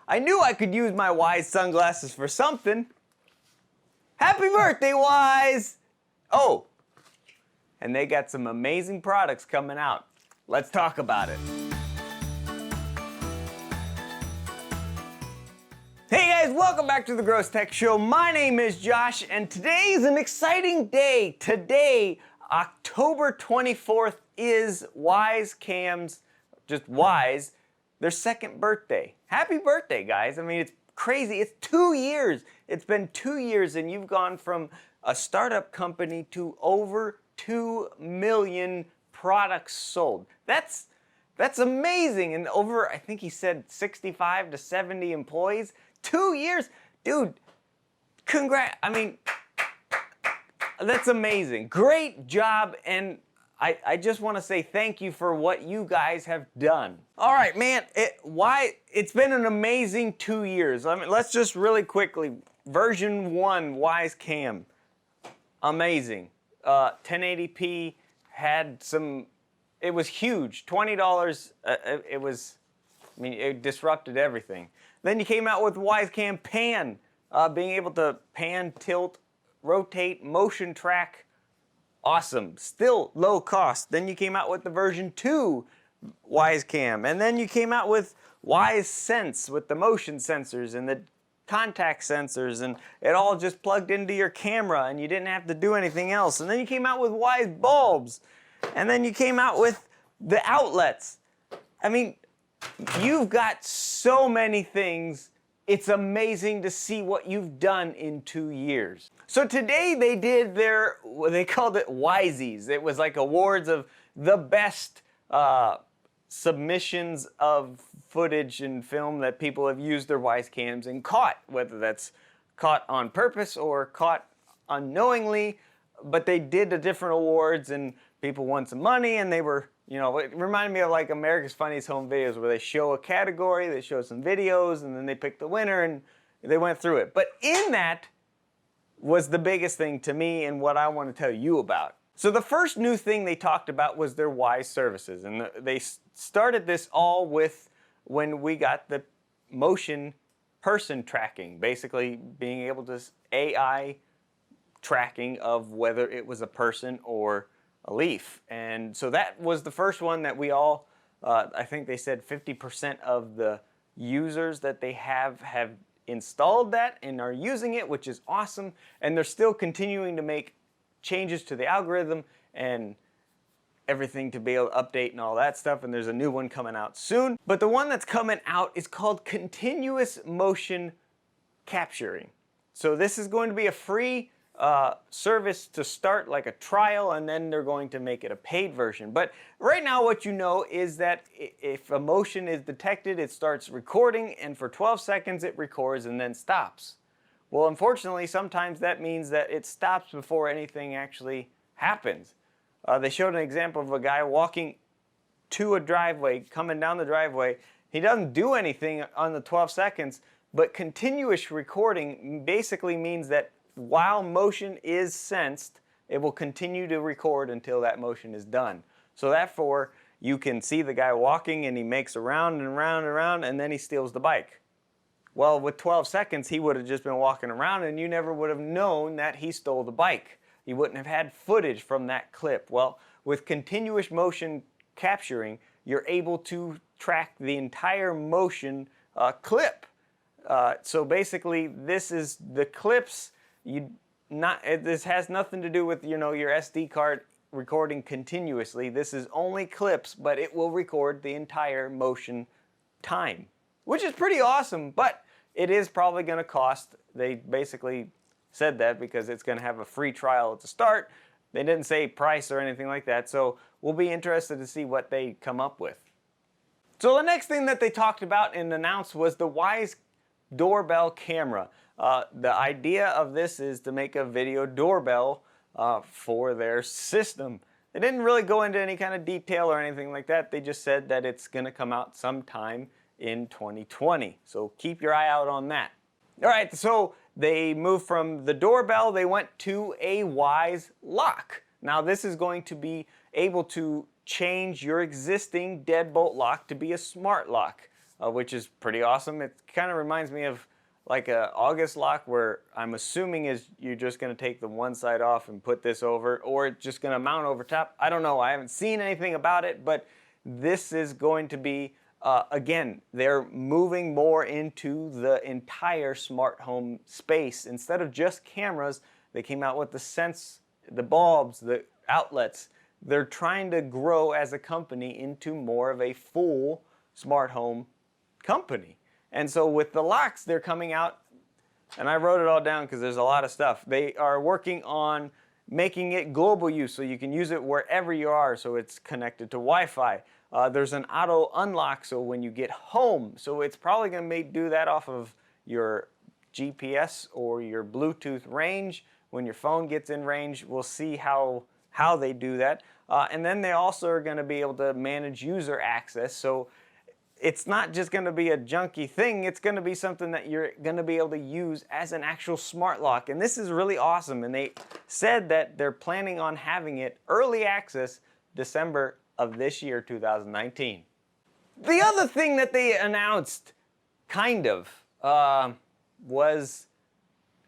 I knew I could use my Wyze sunglasses for something. Happy birthday, Wyze! Oh, and they got some amazing products coming out. Let's talk about it. Hey guys, welcome back to the Gross Tech Show. My name is Josh, and today is an exciting day. Today, October 24th, is Wyze Cam's, just Wyze, their second birthday. Happy birthday, guys. I mean, it's crazy. It's 2 years. It's been 2 years, and you've gone from a startup company to over 2 million products sold. That's amazing. And over, I think he said 65 to 70 employees. 2 years. Dude, congrats. I mean, that's amazing. Great job, and I just want to say thank you for what you guys have done. All right, man, it's been an amazing 2 years. I mean, let's just really quickly, version 1, Wyze Cam, amazing. 1080p, had some, it was huge, $20, it disrupted everything. Then you came out with Wyze Cam Pan, being able to pan, tilt, rotate, motion track. Awesome. Still low cost. Then you came out with the version 2 Wyze Cam. And then you came out with Wyze Sense with the motion sensors and the contact sensors, and it all just plugged into your camera and you didn't have to do anything else. And then you came out with Wyze bulbs. And then you came out with the outlets. I mean, you've got so many things. It's amazing to see what you've done in 2 years. So today they did they called it Wyzes. It was like awards of the best submissions of footage and film that people have used their Wyze cams and caught, whether that's caught on purpose or caught unknowingly. But they did the different awards and people won some money, and they were, you know, it reminded me of like America's Funniest Home Videos, where they show a category, they show some videos, and then they pick the winner and they went through it. But in that was the biggest thing to me and what I want to tell you about. So the first new thing they talked about was their Wyze services, and they started this all with when we got the motion person tracking, basically being able to AI tracking of whether it was a person or a leaf. And so that was the first one that we all, I think they said 50% of the users that they have installed that and are using it, which is awesome. And they're still continuing to make changes to the algorithm and everything to be able to update and all that stuff. And there's a new one coming out soon. But the one that's coming out is called continuous motion capturing. So this is going to be a free service to start, like a trial, and then they're going to make it a paid version. But right now what you know is that if a motion is detected, it starts recording, and for 12 seconds it records and then stops. Well, unfortunately, sometimes that means that it stops before anything actually happens. They showed an example of a guy walking to a driveway, coming down the driveway. He doesn't do anything on the 12 seconds, but continuous recording basically means that while motion is sensed, it will continue to record until that motion is done. So therefore, you can see the guy walking and he makes a round and round and round, and then he steals the bike. Well, with 12 seconds, he would have just been walking around and you never would have known that he stole the bike. You wouldn't have had footage from that clip. Well, with continuous motion capturing, you're able to track the entire motion clip. So basically, this is the clips. This has nothing to do with, you know, your SD card recording continuously. This is only clips, but it will record the entire motion time, which is pretty awesome, but it is probably going to cost. They basically said that because it's going to have a free trial at the start. They didn't say price or anything like that, so we'll be interested to see what they come up with. So the next thing that they talked about and announced was the Wyze doorbell camera. The idea of this is to make a video doorbell for their system. They didn't really go into any kind of detail or anything like that. They just said that it's going to come out sometime in 2020. So keep your eye out on that. All right, so they moved from the doorbell, they went to a Wyze lock. Now this is going to be able to change your existing deadbolt lock to be a smart lock. which is pretty awesome. It kind of reminds me of like a August lock, where I'm assuming is you're just going to take the one side off and put this over, or it's just going to mount over top. I don't know. I haven't seen anything about it, but this is going to be, again, they're moving more into the entire smart home space. Instead of just cameras, they came out with the bulbs, the outlets. They're trying to grow as a company into more of a full smart home company. And so with the locks, they're coming out, and I wrote it all down because there's a lot of stuff. They are working on making it global use, so you can use it wherever you are, so it's connected to Wi-Fi. There's an auto unlock, so when you get home, so it's probably going to do that off of your GPS or your Bluetooth range. When your phone gets in range, we'll see how they do that. And then they also are going to be able to manage user access, so it's not just going to be a junky thing, it's going to be something that you're going to be able to use as an actual smart lock. And this is really awesome, and they said that they're planning on having it early access December of this year, 2019. The other thing that they announced, was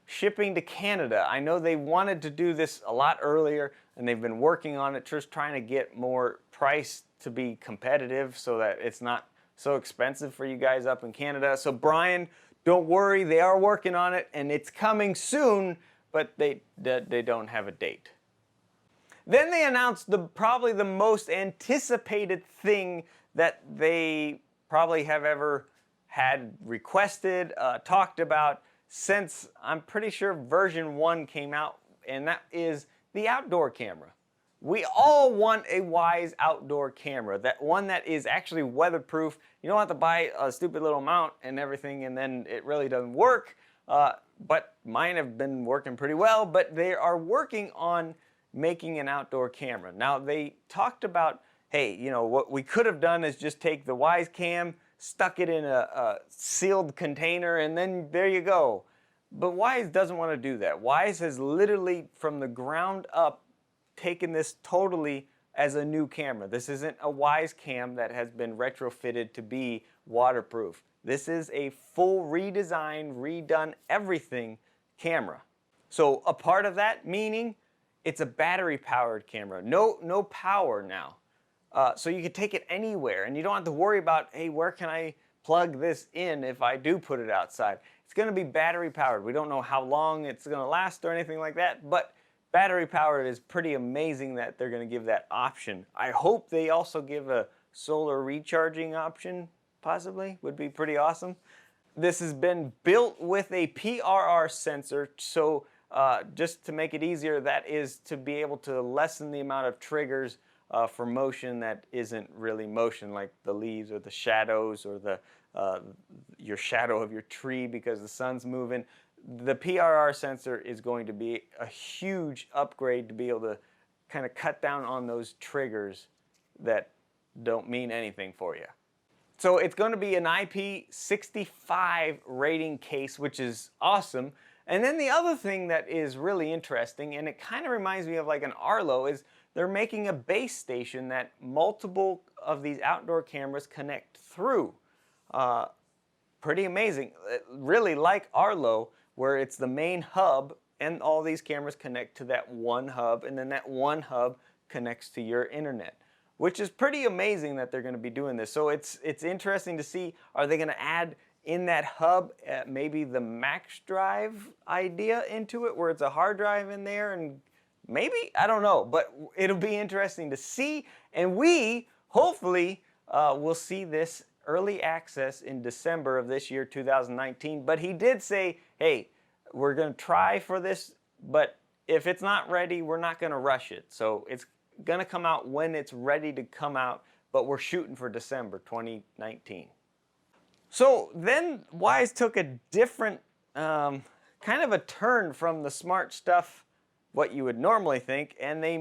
shipping to Canada. I know they wanted to do this a lot earlier, and they've been working on it, just trying to get more price to be competitive so that it's not so expensive for you guys up in Canada. So Brian, don't worry, they are working on it, and it's coming soon, but they don't have a date. Then they announced probably the most anticipated thing that they probably have ever had requested, talked about since, I'm pretty sure version 1 came out, and that is the outdoor camera. We all want a Wyze outdoor camera, that one that is actually weatherproof. You don't have to buy a stupid little mount and everything, and then it really doesn't work. But mine have been working pretty well, but they are working on making an outdoor camera. Now, they talked about, hey, you know, what we could have done is just take the Wyze cam, stuck it in a sealed container, and then there you go. But Wyze doesn't want to do that. Wyze has literally, from the ground up, taken this totally as a new camera. This isn't a Wyze cam that has been retrofitted to be waterproof. This is a full redesign, redone everything camera. So a part of that meaning it's a battery powered camera. No power now. So you can take it anywhere, and you don't have to worry about, hey, where can I plug this in if I do put it outside? It's going to be battery powered. We don't know how long it's going to last or anything like that, but battery powered is pretty amazing that they're going to give that option. I hope they also give a solar recharging option, possibly, would be pretty awesome. This has been built with a PRR sensor, so just to make it easier, that is to be able to lessen the amount of triggers for motion that isn't really motion, like the leaves or the shadows or your shadow of your tree because the sun's moving. The PRR sensor is going to be a huge upgrade to be able to kind of cut down on those triggers that don't mean anything for you. So it's going to be an IP65 rating case, which is awesome. And then the other thing that is really interesting, and it kind of reminds me of like an Arlo, is they're making a base station that multiple of these outdoor cameras connect through. Pretty amazing. Really like Arlo, where it's the main hub and all these cameras connect to that one hub, and then that one hub connects to your internet, which is pretty amazing that they're going to be doing this. So it's interesting to see, are they going to add in that hub maybe the Max Drive idea into it, where it's a hard drive in there, and maybe, I don't know, but it'll be interesting to see, and we hopefully will see this early access in December of this year, 2019. But he did say, hey, we're going to try for this, but if it's not ready, we're not going to rush it. So it's going to come out when it's ready to come out, but we're shooting for December 2019. So then Wyze took a different kind of a turn from the smart stuff, what you would normally think, and they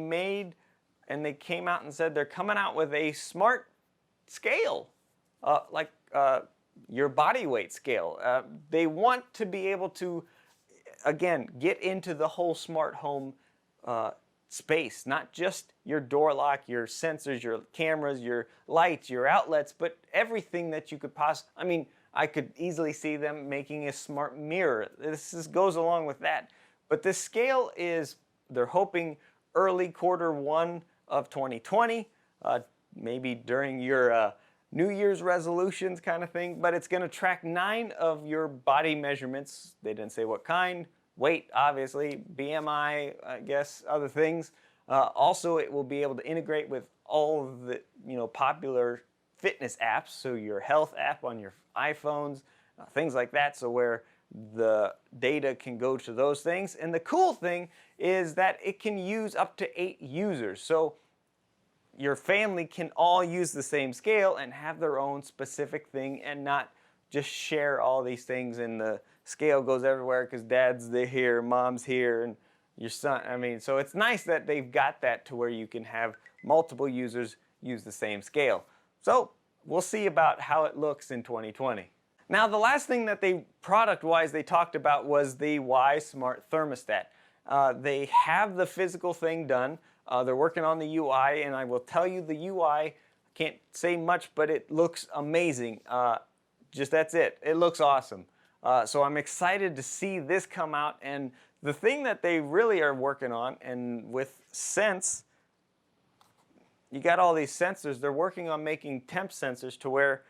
came out and said they're coming out with a smart scale. Like your body weight scale. They want to be able to, again, get into the whole smart home space, not just your door lock, your sensors, your cameras, your lights, your outlets, but everything that you could possibly, I mean, I could easily see them making a smart mirror. Goes along with that. But this scale is, they're hoping early Q1 of 2020, maybe during your New Year's resolutions kind of thing, but it's going to track 9 of your body measurements. They didn't say what kind. Weight, obviously, BMI, I guess, other things. Also, it will be able to integrate with all of the popular fitness apps, so your health app on your iPhones, things like that, so where the data can go to those things. And the cool thing is that it can use up to 8 users. So your family can all use the same scale and have their own specific thing and not just share all these things and the scale goes everywhere because dad's here, mom's here, and your son. I mean, so it's nice that they've got that to where you can have multiple users use the same scale. So we'll see about how it looks in 2020. Now, the last thing that product-wise they talked about was the Wyze Smart Thermostat. They have the physical thing done. They're working on the UI, and I will tell you the UI, can't say much, but it looks amazing. Just that's it. It looks awesome. So I'm excited to see this come out. And the thing that they really are working on, and with Sense, you got all these sensors. They're working on making temp sensors to where,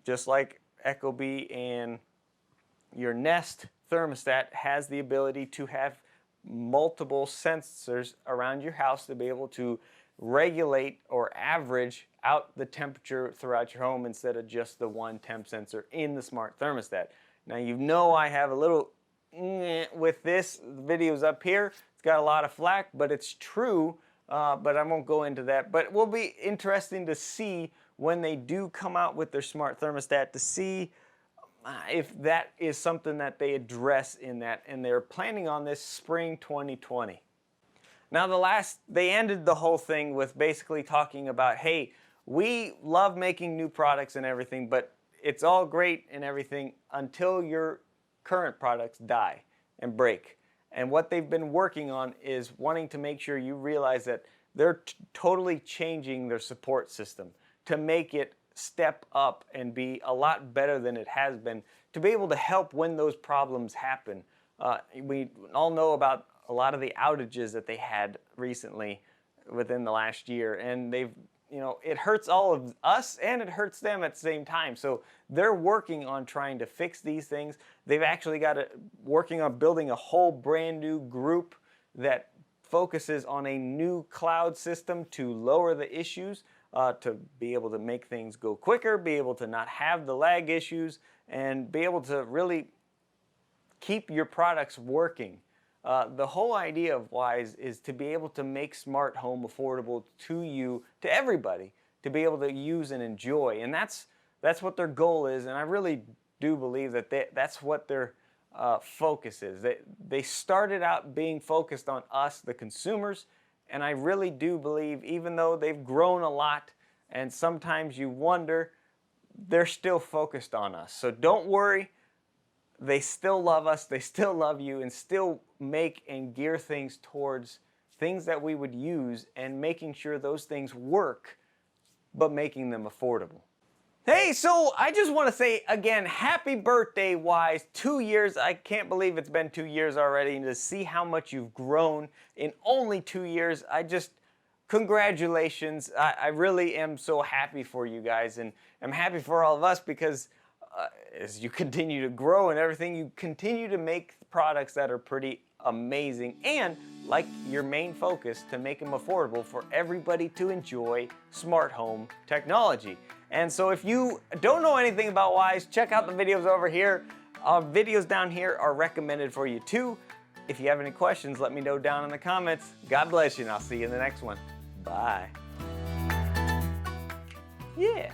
just like Ecobee and your Nest thermostat has the ability to have multiple sensors around your house to be able to regulate or average out the temperature throughout your home instead of just the one temp sensor in the smart thermostat. Now, you know I have a little with this. The video's up here. It's got a lot of flack, but it's true. But I won't go into that. But it will be interesting to see when they do come out with their smart thermostat to see if that is something that they address in that. And they're planning on this spring 2020. Now, they ended the whole thing with basically talking about, hey, we love making new products and everything, but it's all great and everything until your current products die and break. And what they've been working on is wanting to make sure you realize that they're totally changing their support system to make it step up and be a lot better than it has been, to be able to help when those problems happen. We all know about a lot of the outages that they had recently within the last year, and it hurts all of us and it hurts them at the same time. So they're working on trying to fix these things. They've actually working on building a whole brand new group that focuses on a new cloud system to lower the issues, to be able to make things go quicker, be able to not have the lag issues, and be able to really keep your products working. The whole idea of Wyze is to be able to make smart home affordable to everybody, to be able to use and enjoy. And that's what their goal is, and I really do believe that that's what their focus is. They started out being focused on us, the consumers, and I really do believe, even though they've grown a lot, and sometimes you wonder, they're still focused on us. So don't worry. They still love us, they still love you, and still make and gear things towards things that we would use and making sure those things work, but making them affordable. Hey, so I just want to say again, happy birthday, Wyze. 2 years, I can't believe it's been 2 years already, and to see how much you've grown in only 2 years, congratulations. I really am so happy for you guys, and I'm happy for all of us because as you continue to grow and everything, you continue to make products that are pretty amazing, and like your main focus, to make them affordable for everybody to enjoy smart home technology. And so if you don't know anything about Wyze, check out the videos over here. Videos down here are recommended for you too. If you have any questions, let me know down in the comments. God bless you, and I'll see you in the next one. Bye. Yeah.